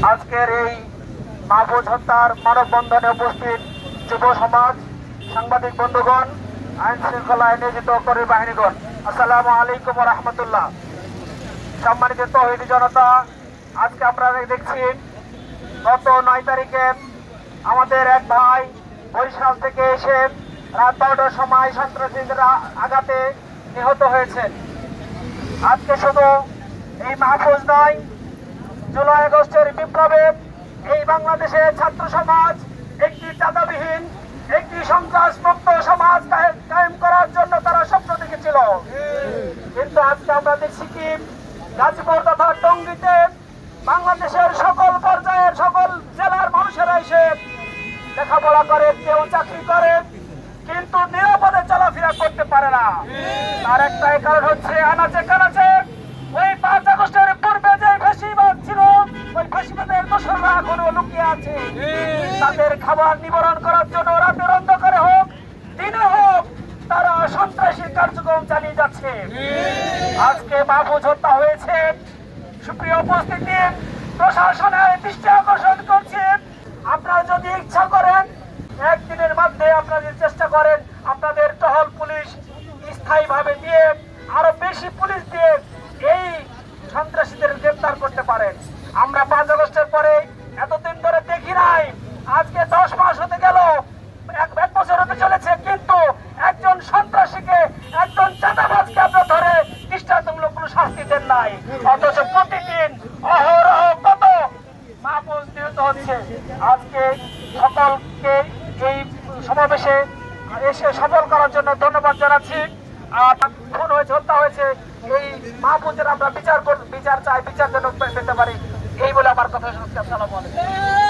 আজকের এই মাহফুজ হত্যার মানববন্ধনে উপস্থিত যুব সমাজ, সাংবাদিক বন্ধুগণ, আইন শৃঙ্খলায় নিয়োজিত কর্মী বাহিনীগণ, আসসালামু আলাইকুম ওয়া রাহমাতুল্লাহ। সম্মানিত তৌহিদি জনতা, আজকে আপনারা দেখছি গত 9 তারিখে আমাদের এক ভাই বরিশাল থেকে এসে রাত 12টার সময় সন্ত্রাসীদের আঘাতে নিহত হয়েছেন। আজকে শুধু এই মাহফুজ নয়, জুলাই আগস্টের বিপ্লবে এই বাংলাদেশের ছাত্র সমাজ একটি চাঁদাবিহীন, একটি সন্ত্রাস মুক্ত সমাজ কায়েম করার জন্য তারা স্বপ্ন দেখেছিল। কিন্তু আজকে আমরা দেখছি কি গাজীপুর তথা টঙ্গীতে বাংলাদেশের সকল পর্যায়ের সকল জেলার মানুষেরা এসে লেখাপড়া করে, কেউ চাকরি করে, কিন্তু নিরাপদে চলাফেরা করতে পারে না। তার একটাই কারণ হচ্ছে আনাচে কানাচে ওই 5 আগস্টের পূর্বে যে ফ্যাসিবাদ ছিল, ওই ফ্যাসিবাদের দোসররা এখনো লুকিয়ে আছে। তাদের খাবার নিবারণ করার জন্য রাতের অন্ধকারে হোক দিনে হোক তারা সন্ত্রাসী কার্যক্রম চালিয়ে যাচ্ছে। আজকে মাহফুজ হত্যা হয়েছে। সুপ্রিয় উপস্থিতি, প্রশাসনের দৃষ্টি আকর্ষণ করছে, আপনারা যদি ইচ্ছা করেন একদিনের মধ্যে আপনাদের চেষ্টা করেন আপনাদের টহল পুলিশ স্থায়ীভাবে দিয়ে আরো বেশি পুলিশ দিয়ে এই সন্ত্রাসীদের গ্রেফতার করতে পারেন। আমরা 5 আগস্টের পরে এতদিন ধরে দেখি নাই, আজকে 10 মাস হতে গেল, 1 বছর হতে চলেছে, কিন্তু একজন সন্ত্রাসীকে, একজন চাঁদাবাজকে আপনারা ধরে দৃষ্টান্তমূলক কোনো শাস্তি দেন নাই। অথচ প্রতিদিন অহরহ কত মাহফুজ নিহত হচ্ছে। আজকে সকলকে এই সমাবেশে এসে সফল করার জন্য ধন্যবাদ জানাচ্ছি। খুন হয়েছে, হত্যা হয়েছে, এই মাহফুজের আমরা বিচার চাই, বিচার যেন পেতে পারি, এই বলে আমার কথা শুনছি। আসসালামু আলাইকুম।